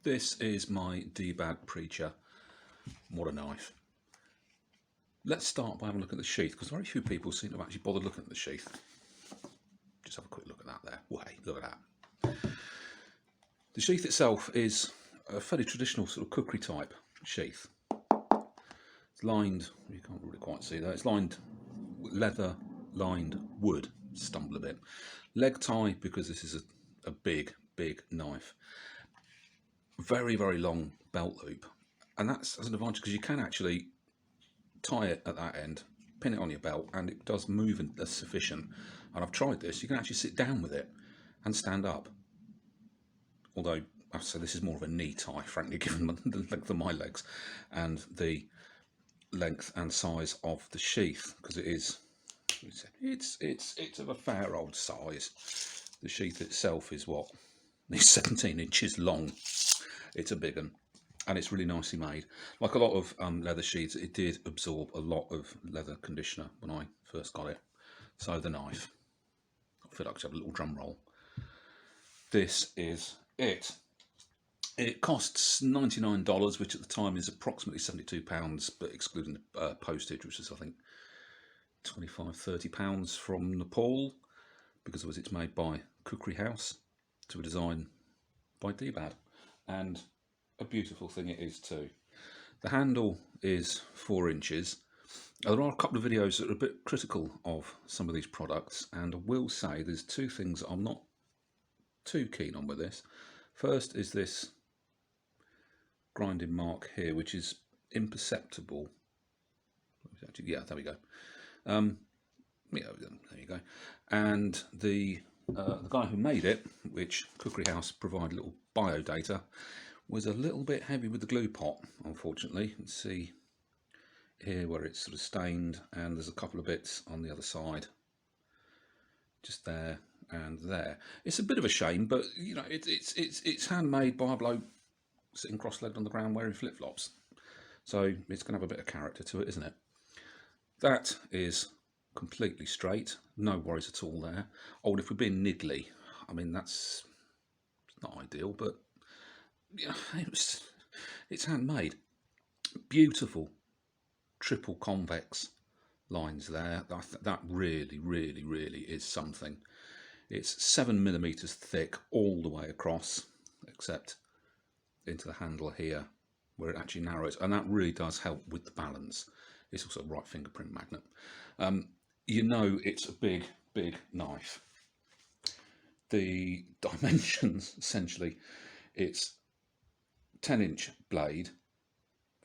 This is my dbad preacher. What a knife. Let's start by having a look at the sheath, because very few people seem to have actually bothered looking at the sheath. Just have a quick look at that there. Well, hey, look at that. The sheath itself is a fairly traditional sort of cookery type sheath. It's lined, you can't really quite see that, it's lined leather lined wood. Stumble a bit. Leg tie, because this is a big knife. Very long belt loop, and that's an advantage because you can actually tie it at that end, pin it on your belt, and it does move as sufficient. And I've tried this, you can actually sit down with it and stand up, although I say this is more of a knee tie, frankly, given the length of my legs and the length and size of the sheath, because it's of a fair old size. The sheath itself is what, it's 17 inches long. It's a big one, and it's really nicely made. Like a lot of leather sheaths, it did absorb a lot of leather conditioner when I first got it. So the knife, I feel like I should have a little drum roll. This is it. It costs $99, which at the time is approximately £72, but excluding the postage, which is I think £25–30 from Nepal, because it's made by Cookery House to a design by dbad. And a beautiful thing it is too. The handle is 4 inches. There are a couple of videos that are a bit critical of some of these products, and I will say there's two things I'm not too keen on with this. First is this grinding mark here, which is imperceptible. Yeah, there we go. Yeah, there you go. And the guy who made it, which Cookery House provided little bio data, was a little bit heavy with the glue pot, unfortunately. You can see here where it's sort of stained, and there's a couple of bits on the other side, just there and there. It's a bit of a shame, but you know, it's handmade by a bloke sitting cross-legged on the ground wearing flip-flops, so it's going to have a bit of character to it, isn't it? That is completely straight, no worries at all there. Oh, if we're being niggly, I mean, it's not ideal, but you know, it's handmade. Beautiful triple convex lines there. That really is something. It's 7mm thick all the way across, except into the handle here where it actually narrows, and that really does help with the balance. It's also a right fingerprint magnet. You know, it's a big knife. The dimensions, essentially, it's 10-inch blade,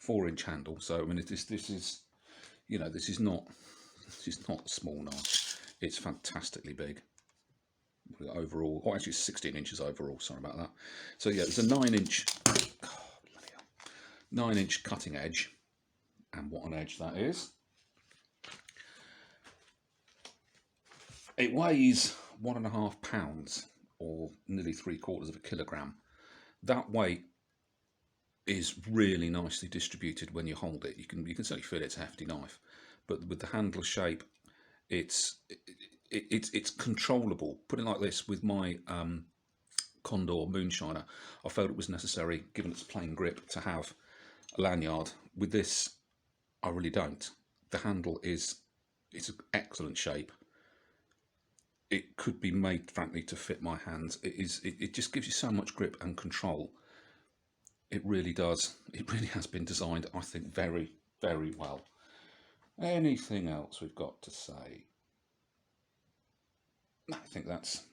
4-inch handle. So I mean, this is, you know, this is not a small knife. It's fantastically big overall. Oh, actually, it's 16 inches overall. Sorry about that. So yeah, it's a 9-inch, 9-inch cutting edge, and what an edge that is. It weighs 1.5 pounds, or nearly 3/4 kilogram. That weight is really nicely distributed when you hold it. You can certainly feel it's a hefty knife, but with the handle shape, it's controllable. Put it like this: with my Condor Moonshiner, I felt it was necessary, given its plain grip, to have a lanyard. With this, I really don't. The handle it's an excellent shape. It could be made, frankly, to fit my hands. It just gives you so much grip and control. It really does. It really has been designed, I think, very well. Anything else we've got to say? I think that's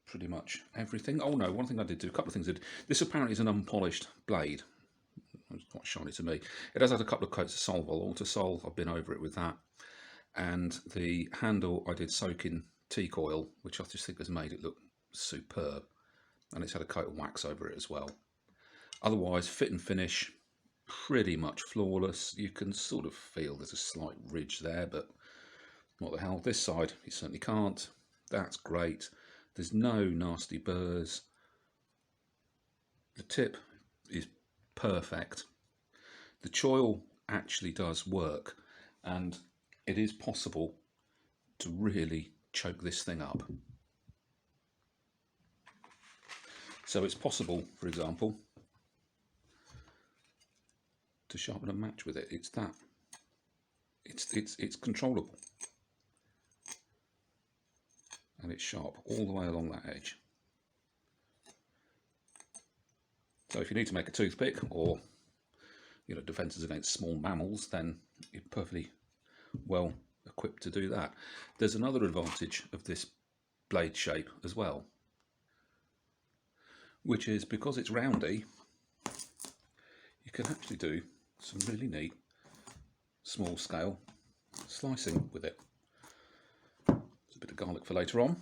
pretty much everything. Oh no, one thing I did do, a couple of things I did. This apparently is an unpolished blade. It's quite shiny to me. It has had a couple of coats of Solvol. Autosol, I've been over it with that. And the handle I did soak in teak oil, which I just think has made it look superb. And it's had a coat of wax over it as well. Otherwise, fit and finish, pretty much flawless. You can sort of feel there's a slight ridge there, but what the hell. This side, you certainly can't. That's great. There's no nasty burrs. The tip is perfect. The choil actually does work, and it is possible to really choke this thing up. So it's possible, for example, to sharpen a match with it. It's that. It's controllable. And it's sharp all the way along that edge. So if you need to make a toothpick, or defences against small mammals, then you're perfectly well equipped to do that. There's another advantage of this blade shape as well, which is because it's roundy, you can actually do some really neat small scale slicing with it. There's a bit of garlic for later on.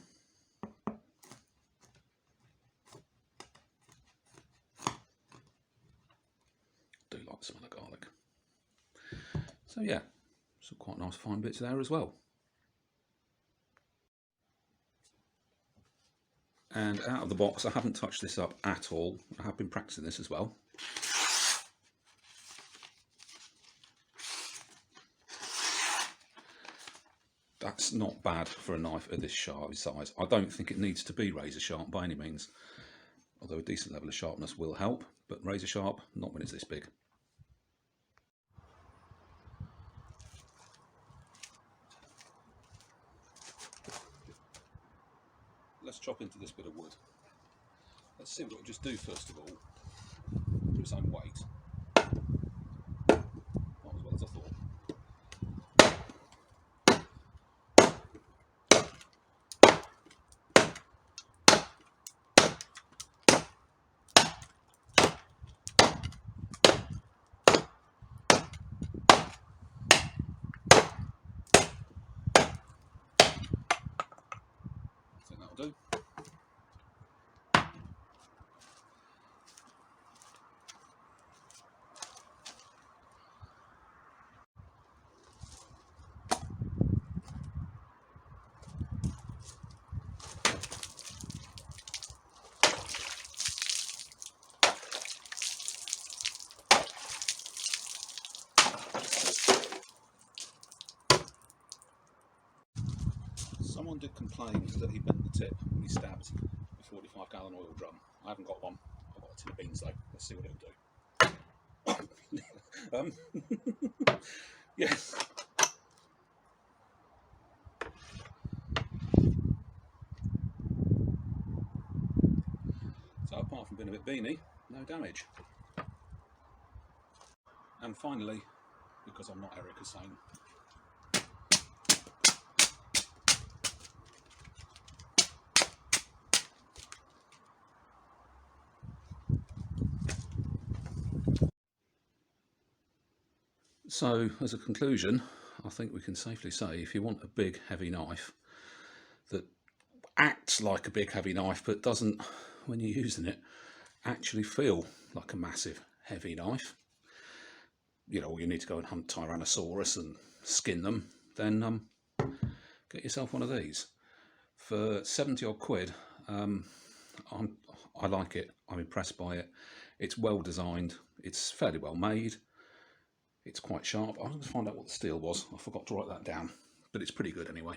Do like the smell of garlic. So yeah, some quite nice fine bits there as well. And out of the box, I haven't touched this up at all. I have been practicing this as well. That's not bad for a knife of this size. I don't think it needs to be razor sharp by any means, although a decent level of sharpness will help, but razor sharp, not when it's this big. Let's chop into this bit of wood. Let's see what it'll just do first of all, for its own weight. Not as well as I thought. I think that'll do. Someone did complain that he bent the tip when he stabbed a 45-gallon oil drum. I haven't got one. I've got a tin of beans though. Let's see what it'll do. Yes. So apart from being a bit beany, no damage. And finally, because I'm not Eric Hussein, so as a conclusion, I think we can safely say if you want a big heavy knife that acts like a big heavy knife but doesn't, when you're using it, actually feel like a massive heavy knife, or you need to go and hunt Tyrannosaurus and skin them, then get yourself one of these. For 70 odd quid, I like it. I'm impressed by it. It's well designed. It's fairly well made. It's quite sharp. I'm going to find out what the steel was. I forgot to write that down, but it's pretty good anyway.